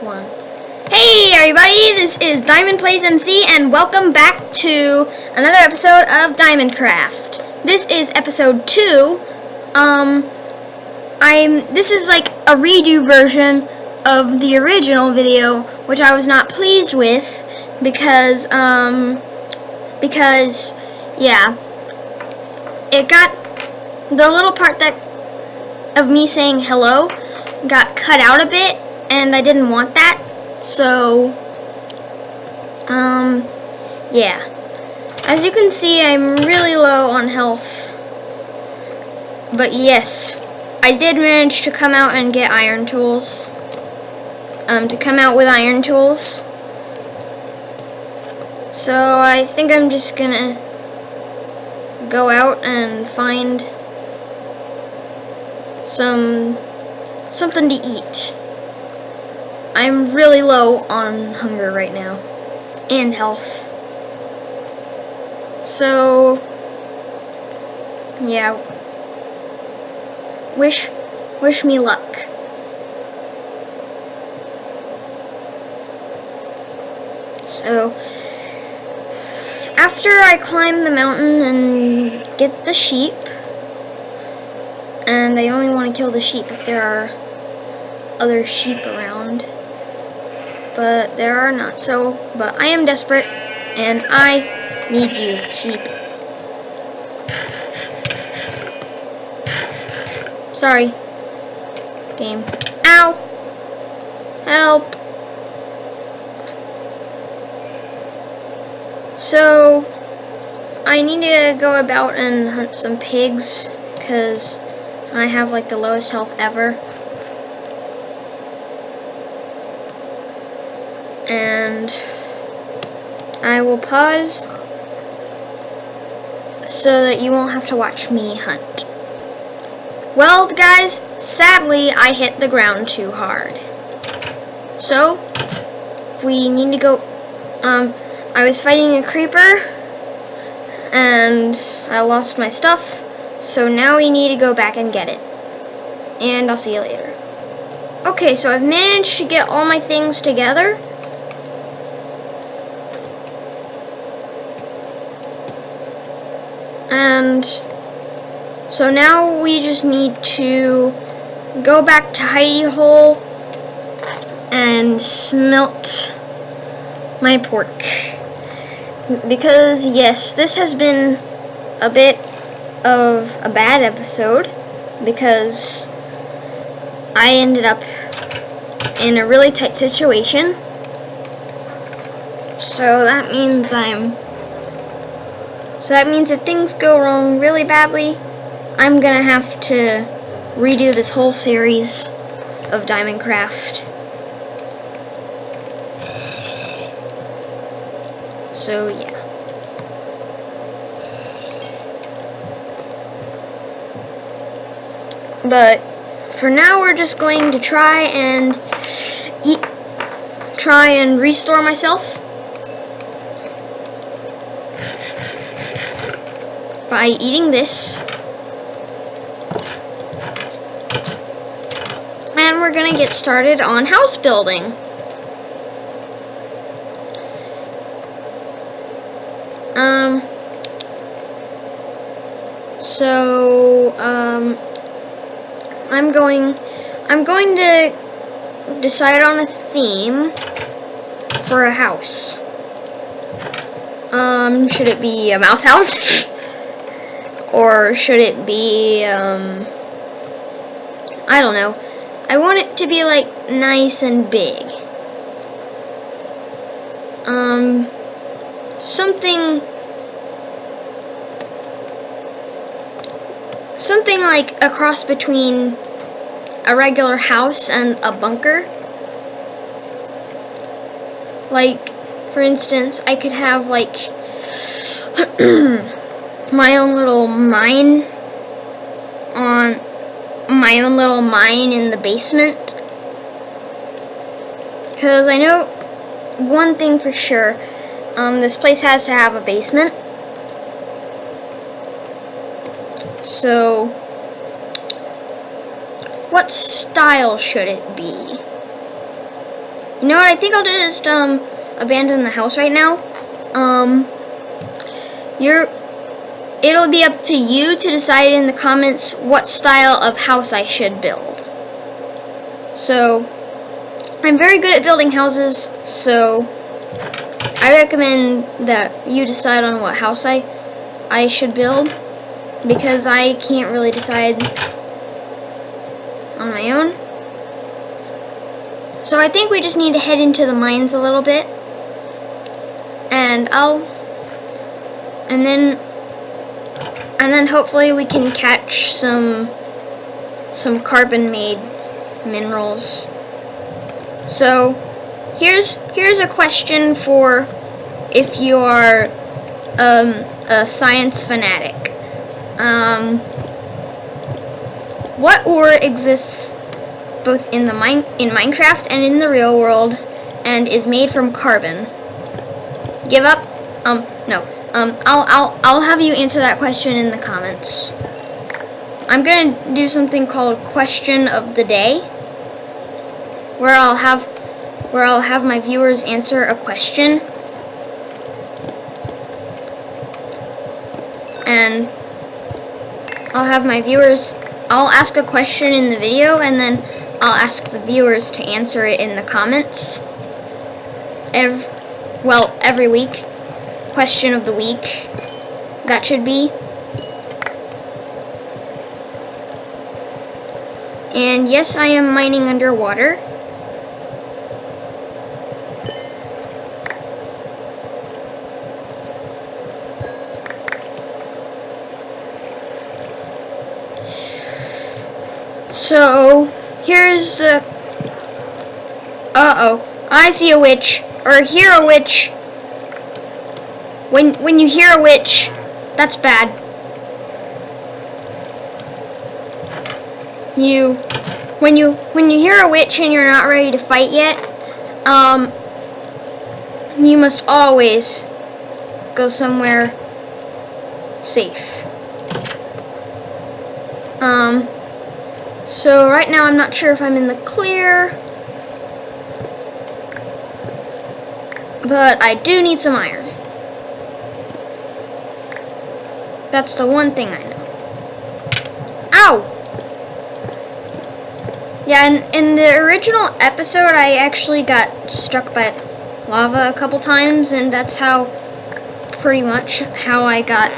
1. Hey everybody, this is Diamond Plays MC and welcome back to another episode of DiamondCraft. This is episode 2. This is like a redo version of the original video, which I was not pleased with because yeah, it got the little part of me saying hello got cut out a bit, and I didn't want that. So, yeah. As you can see, I'm really low on health. But yes, I did manage to come out and get iron tools. To come out with iron tools. So I think I'm just gonna go out and find something to eat. I'm really low on hunger right now and health. So yeah, wish me luck. So after I climb the mountain and get the sheep, and I only want to kill the sheep if there are other sheep around, but there are not, but I am desperate and I need you, sheep. Sorry, game. Ow! Help! So I need to go about and hunt some pigs because I have like the lowest health ever. And I will pause so that you won't have to watch me hunt. Well, guys, sadly I hit the ground too hard. So we need to go. I was fighting a creeper and I lost my stuff, so now we need to go back and get it. And I'll see you later. Okay, so I've managed to get all my things together. And so now we just need to go back to hidey hole and smelt my pork. Because yes, this has been a bit of a bad episode because I ended up in a really tight situation. So that means if things go wrong really badly, I'm gonna have to redo this whole series of DiamondCraft. So yeah. But for now, we're just going to try and restore myself by eating this. And we're gonna get started on house building. I'm going to decide on a theme for a house. Should it be a mouse house? Or should it be, I don't know. I want it to be like nice and big. Something like a cross between a regular house and a bunker. Like, for instance, I could have like my own little mine in the basement. Because I know one thing for sure, this place has to have a basement. So what style should it be? You know what? I think I'll just abandon the house right now. It'll be up to you to decide in the comments what style of house I should build. So, I'm very good at building houses, so I recommend that you decide on what house I should build, because I can't really decide on my own. So I think we just need to head into the mines a little bit, and then hopefully we can catch some carbon-made minerals. So here's a question for if you are a science fanatic. What ore exists both in Minecraft and in the real world and is made from carbon? Give up? No. I'll have you answer that question in the comments. I'm gonna do something called Question of the Day, where I'll have my viewers answer a question, and I'll ask a question in the video, and then I'll ask the viewers to answer it in the comments. Every week. Question of the week, that should be. And yes, I am mining underwater. So, here's the... Uh-oh. I see a witch. Or hear a witch. When you hear a witch, that's bad. When you hear a witch and you're not ready to fight yet, you must always go somewhere safe. So right now I'm not sure if I'm in the clear, but I do need some iron. That's the one thing I know. Ow! Yeah, in the original episode, I actually got struck by lava a couple times, and that's pretty much how I got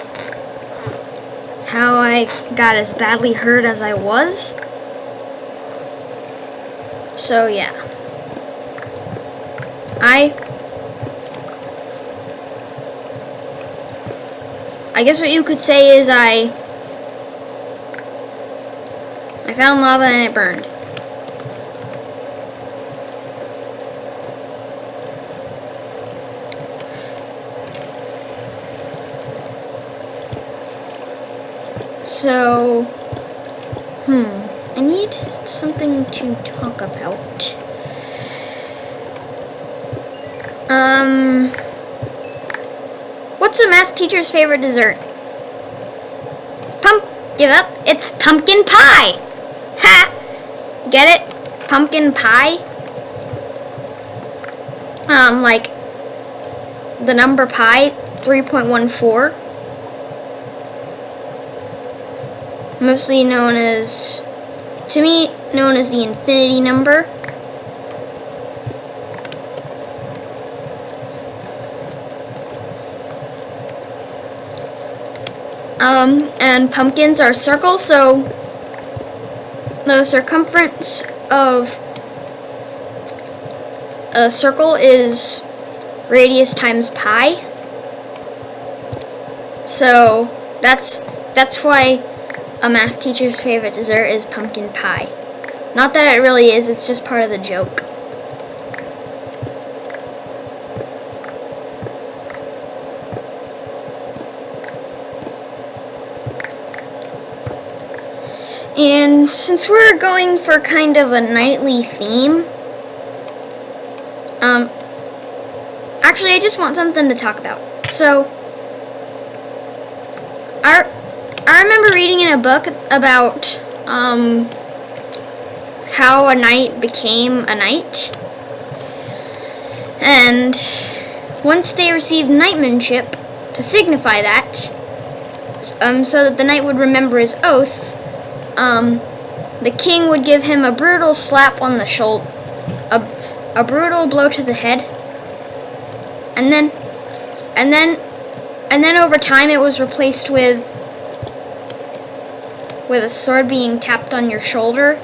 as badly hurt as I was. So yeah. I guess what you could say is I found lava and it burned. So, I need something to talk about. What's a math teacher's favorite dessert? Give up. It's pumpkin pie. Ha! Get it? Pumpkin pie? Like the number pi, 3.14. Mostly known as, to me, known as the infinity number. And pumpkins are circles, so the circumference of a circle is radius times pi. So that's why a math teacher's favorite dessert is pumpkin pie. Not that it really is, it's just part of the joke. And since we're going for kind of a nightly theme, actually I just want something to talk about. So, I remember reading in a book about how a night became a night. And once they received knightmanship to signify that, so that the knight would remember his oath, the king would give him a brutal slap on the shoulder, a brutal blow to the head, and then over time it was replaced with a sword being tapped on your shoulder.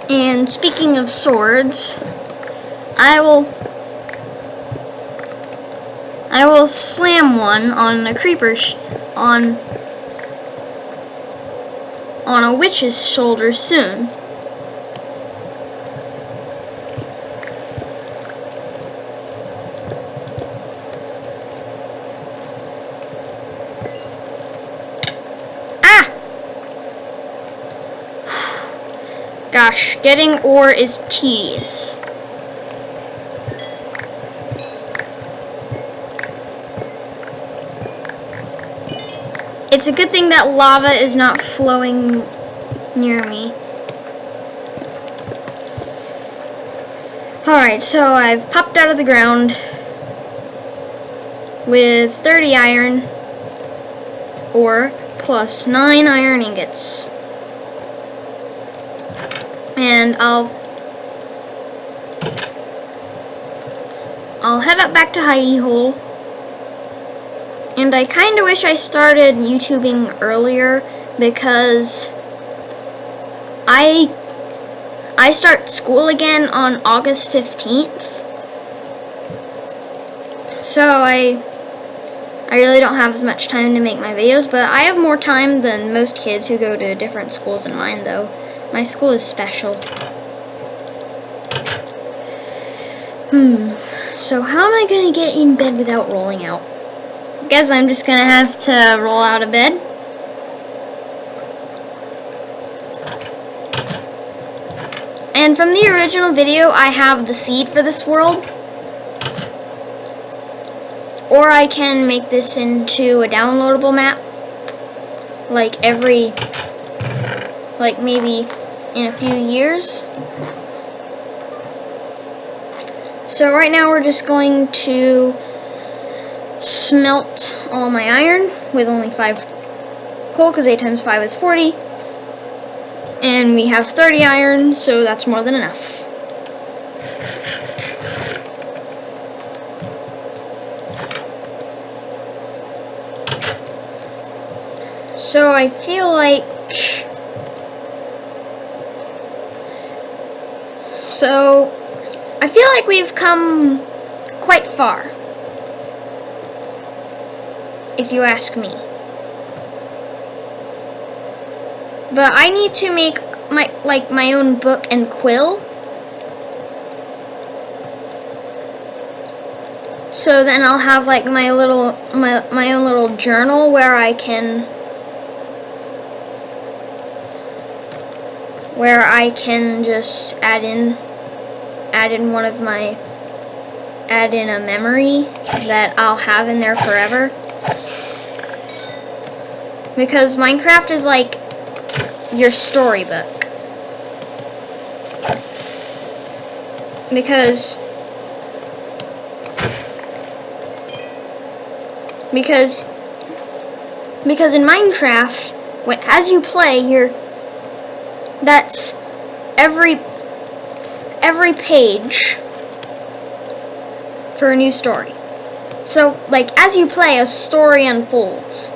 And speaking of swords, I will slam one on a creeper's on a witch's shoulder soon. Gosh, getting ore is tedious. It's a good thing that lava is not flowing near me. Alright, so I've popped out of the ground with 30 iron ore plus 9 iron ingots. And I'll head up back to Hidey Hole. And I kind of wish I started YouTubing earlier, because I start school again on August 15th. So I really don't have as much time to make my videos, but I have more time than most kids who go to different schools than mine, though. My school is special. So how am I gonna get in bed without rolling out? I guess I'm just gonna have to roll out of bed. And from the original video, I have the seed for this world. Or I can make this into a downloadable map. Like maybe in a few years. So right now we're just going to smelt all my iron with only 5 coal, because 8 times 5 is 40. And we have 30 iron, so that's more than enough. So I feel like we've come quite far, if you ask me. But I need to make my own book and quill. So then I'll have like my own little journal where I can just add in a memory that I'll have in there forever. Because Minecraft is like your storybook. Because in Minecraft, as you play, that's every page for a new story. So, like, as you play, a story unfolds,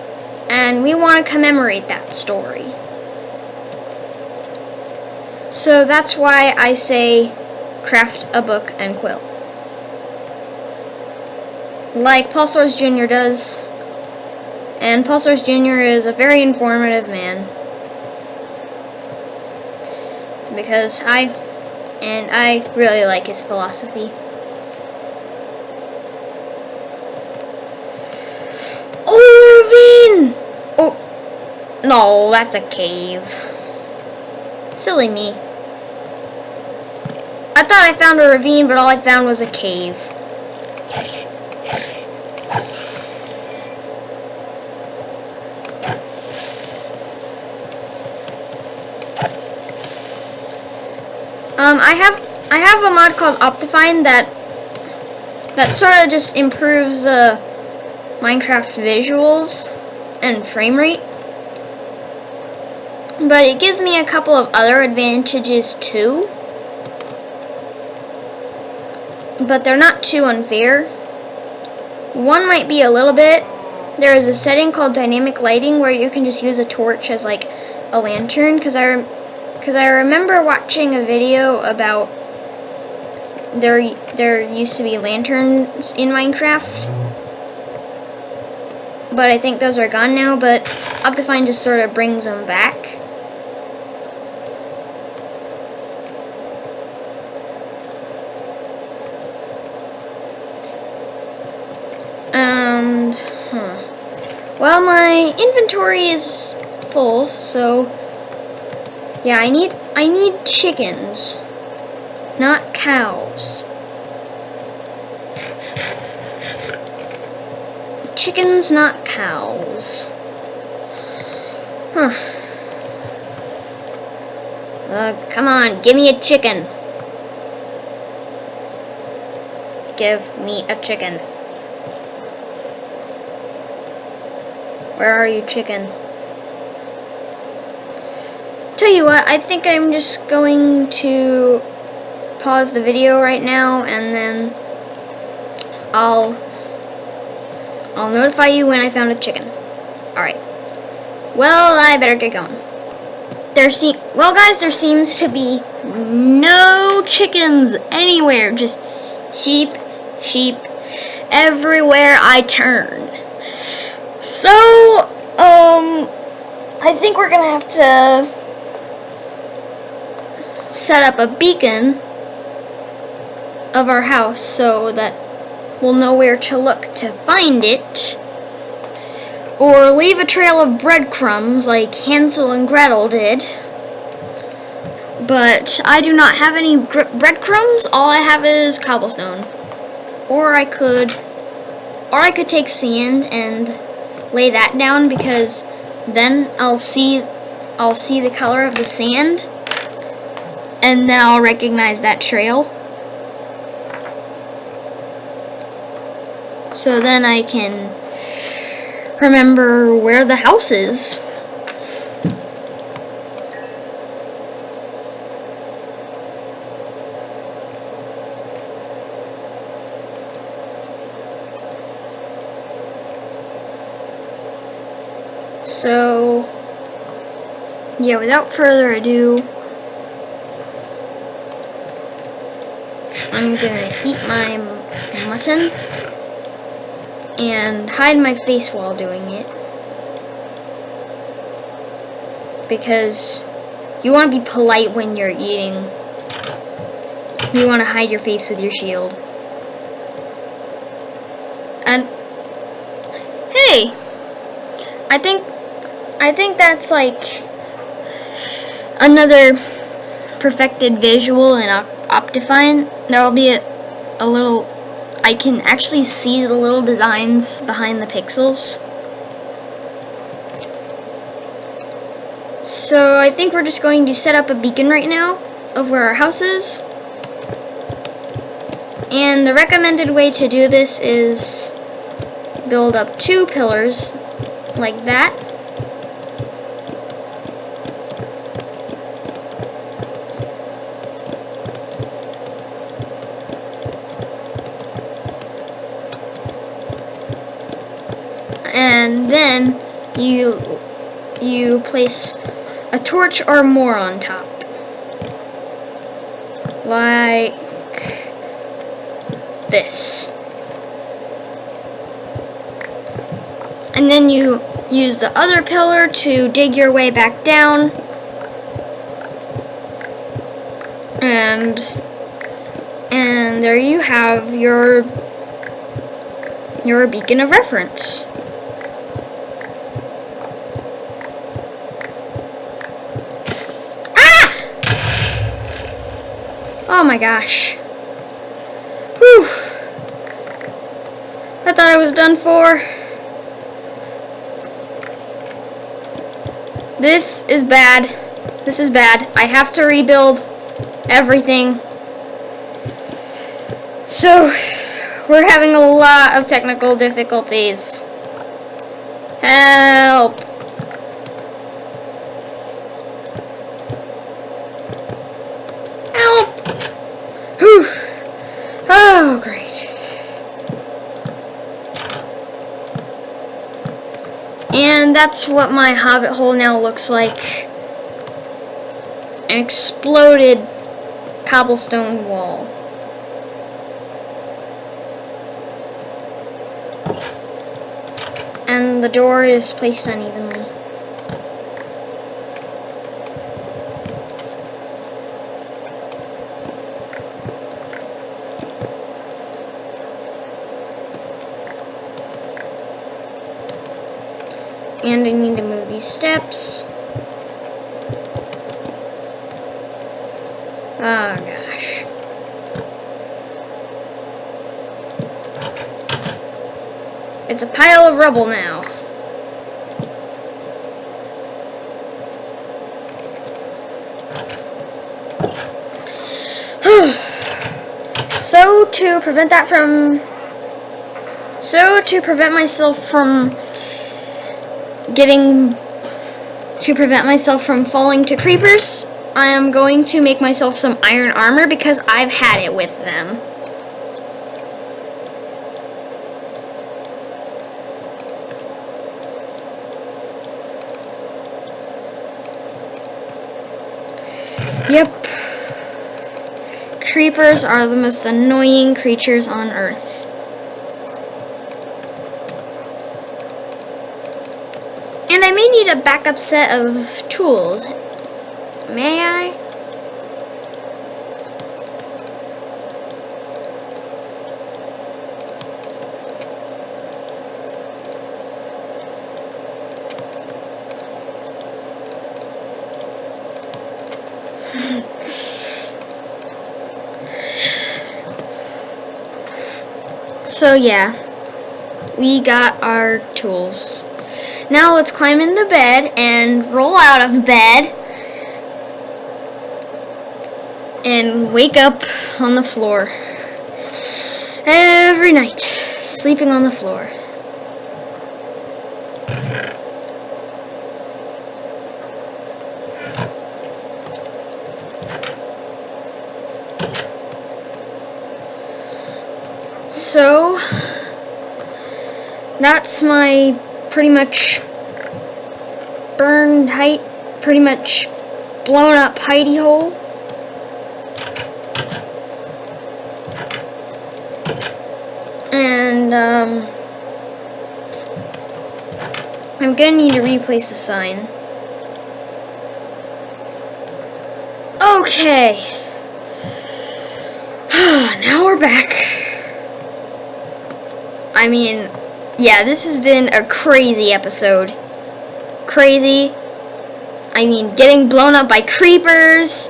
and we want to commemorate that story. So that's why I say craft a book and quill. Like Paul Soares Jr. does. And Paul Soares Jr. is a very informative man. Because I really like his philosophy. Oh, ravine! Oh, no, that's a cave. Silly me. I thought I found a ravine, but all I found was a cave. I have a mod called Optifine that sort of just improves the Minecraft visuals and frame rate. But it gives me a couple of other advantages too. But they're not too unfair. One might be a little bit. There is a setting called dynamic lighting where you can just use a torch as like a lantern. Because I remember watching a video about there used to be lanterns in Minecraft. But I think those are gone now. But Optifine just sort of brings them back. And, well, my inventory is full, so yeah, I need chickens, not cows. Chickens, not cows. Come on, give me a chicken. Give me a chicken. Where are you, chicken? Tell you what, I think I'm just going to pause the video right now, and then I'll notify you when I found a chicken. Alright. Well, I better get going. Well, guys, there seems to be no chickens anywhere. Just sheep everywhere I turn. So, I think we're gonna have to set up a beacon of our house so that we'll know where to look to find it, or leave a trail of breadcrumbs like Hansel and Gretel did. But I do not have any breadcrumbs. All I have is cobblestone. Or I could take sand and lay that down, because then I'll see the color of the sand, and then I'll recognize that trail. So then I can remember where the house is. So, yeah, without further ado, I'm gonna eat my mutton and hide my face while doing it, because you want to be polite when you're eating. You want to hide your face with your shield. And hey, I think that's like another perfected visual in Optifine. There will be a little, I can actually see the little designs behind the pixels. So I think we're just going to set up a beacon right now of where our house is. And the recommended way to do this is build up 2 pillars like that. And then you place a torch or more on top, like this. And then you use the other pillar to dig your way back down, and there you have your beacon of reference. Oh my gosh. Whew. I thought I was done for. This is bad. This is bad. I have to rebuild everything. So, we're having a lot of technical difficulties. Help! Help! Whew! Oh, great. And that's what my hobbit hole now looks like. An exploded cobblestone wall. And the door is placed unevenly. And I need to move these steps. Oh gosh. It's a pile of rubble now. So to prevent myself from falling to creepers, I am going to make myself some iron armor because I've had it with them. Yep. Creepers are the most annoying creatures on Earth. And I may need a backup set of tools. May I? So yeah, we got our tools. Now let's climb into bed and roll out of bed and wake up on the floor every night, sleeping on the floor. So that's my pretty much burned height, pretty much blown up hidey hole. And I'm gonna need to replace the sign. Okay. Now we're back. I mean, yeah, this has been a crazy episode. Crazy. I mean, getting blown up by creepers,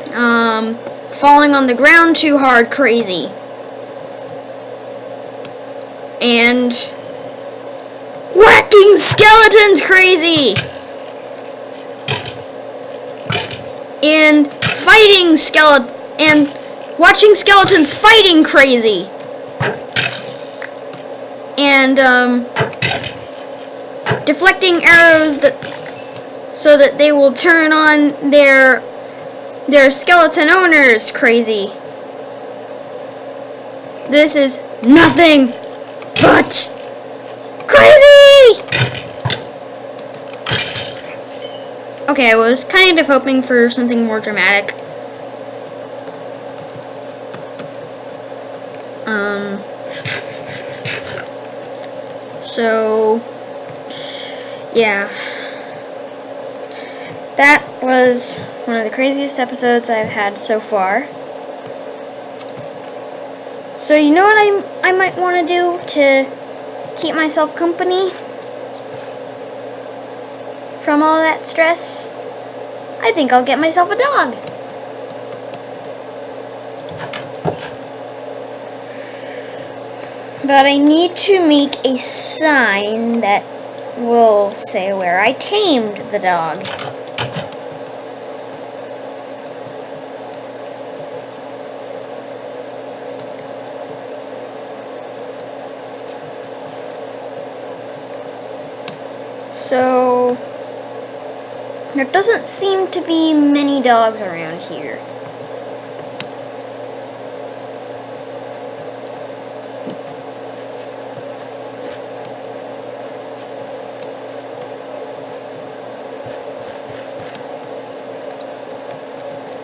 falling on the ground too hard, crazy. And whacking skeletons, crazy. And fighting and watching skeletons fighting, crazy. And deflecting arrows so that they will turn on their skeleton owners, crazy. This is nothing but crazy. Okay, I was kind of hoping for something more dramatic. So, yeah, that was one of the craziest episodes I've had so far. So you know what I might want to do to keep myself company from all that stress? I think I'll get myself a dog. But I need to make a sign that will say where I tamed the dog. So there doesn't seem to be many dogs around here.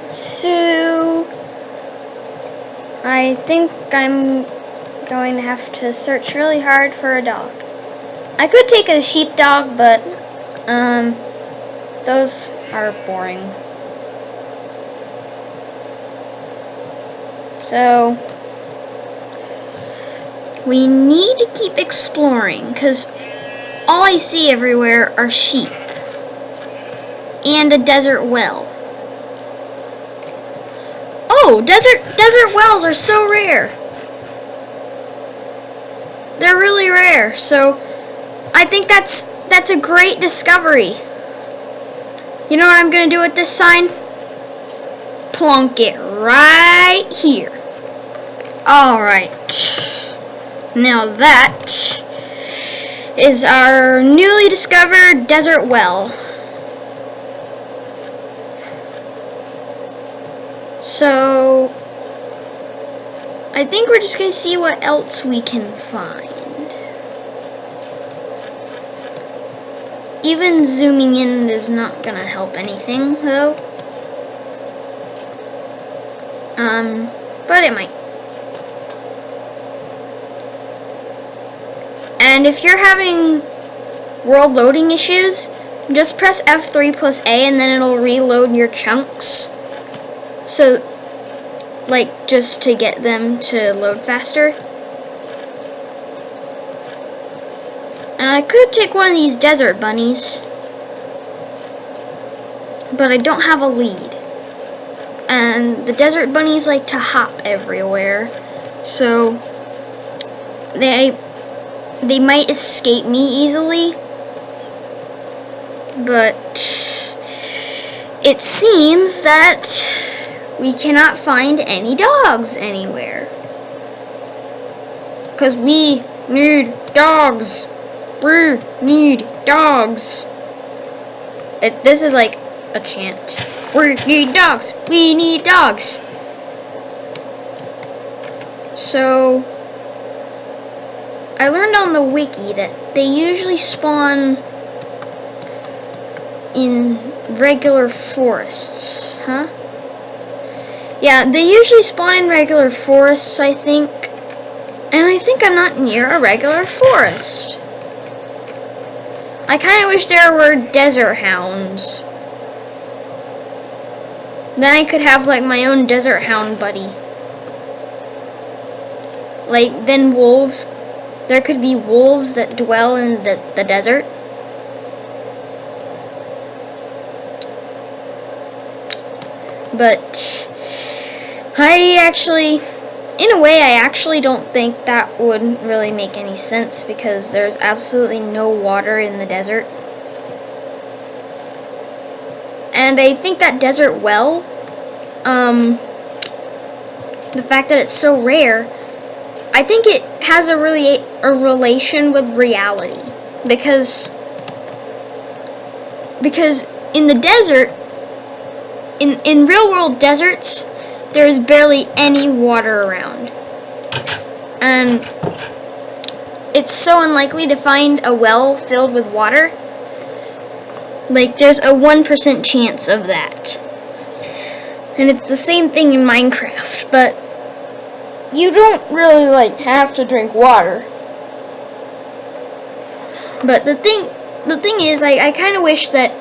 So I think I'm going to have to search really hard for a dog. I could take a sheepdog, but those are boring. So we need to keep exploring, because all I see everywhere are sheep and a desert well. Oh, desert wells are so rare. They're really rare. So I think that's a great discovery. You know what I'm gonna do with this sign? Plonk it right here. Alright. Now that is our newly discovered desert well. So I think we're just gonna see what else we can find. Even zooming in is not gonna help anything, though. But it might. And if you're having world loading issues, just press F3 plus A and then it'll reload your chunks. So, like, just to get them to load faster. And I could take one of these desert bunnies, but I don't have a lead. And the desert bunnies like to hop everywhere, so they might escape me easily. But it seems that we cannot find any dogs anywhere. 'Cause we need dogs. We need dogs. This is like a chant. We need dogs. We need dogs. So I learned on the wiki that they usually spawn in regular forests, huh? Yeah, they usually spawn in regular forests, I think. And I think I'm not near a regular forest. I kind of wish there were desert hounds. Then I could have like my own desert hound buddy. Like, then wolves. There could be wolves that dwell in the desert. But I actually, in a way, I actually don't think that would really make any sense, because there's absolutely no water in the desert. And I think that desert well, the fact that it's so rare, I think it has a relation with reality, because in the desert, in real world deserts, there's barely any water around, and it's so unlikely to find a well filled with water. Like, there's a 1% chance of that. And it's the same thing in Minecraft, but you don't really, like, have to drink water. But the thing is, I kind of wish that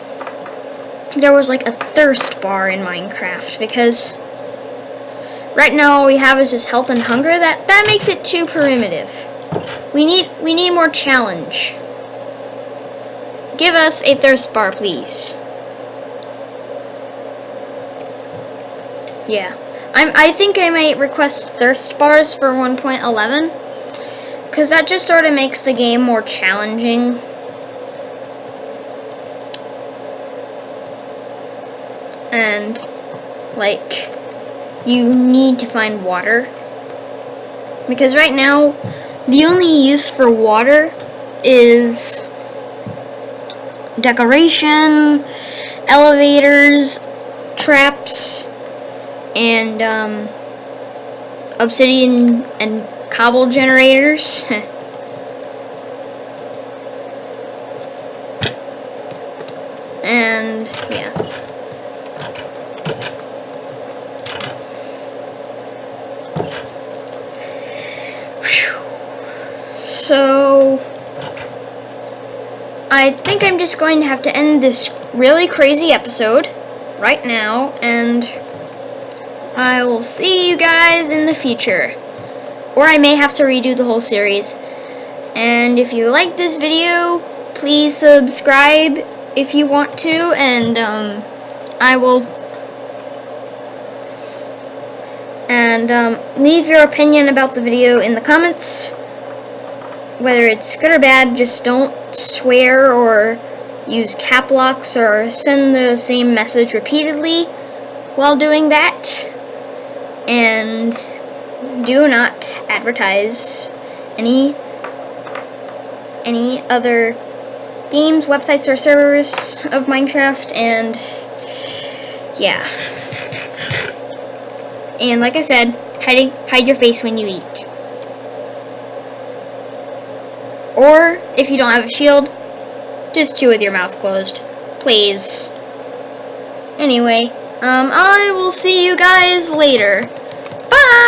there was, like, a thirst bar in Minecraft, because right now all we have is just health and hunger. That makes it too primitive. We need more challenge. Give us a thirst bar, please. Yeah. I think I might request thirst bars for 1.11, because that just sort of makes the game more challenging. And, like, you need to find water. Because right now, the only use for water is decoration, elevators, traps, and obsidian and cobble generators. And yeah. So I think I'm just going to have to end this really crazy episode right now, and I will see you guys in the future. Or I may have to redo the whole series. And if you like this video, please subscribe if you want to, and I will leave your opinion about the video in the comments. Whether it's good or bad, just don't swear or use cap locks or send the same message repeatedly while doing that. And do not advertise any other games, websites, or servers of Minecraft, and yeah. And like I said, hide your face when you eat. Or, if you don't have a shield, just chew with your mouth closed. Please. Anyway, I will see you guys later. Bye!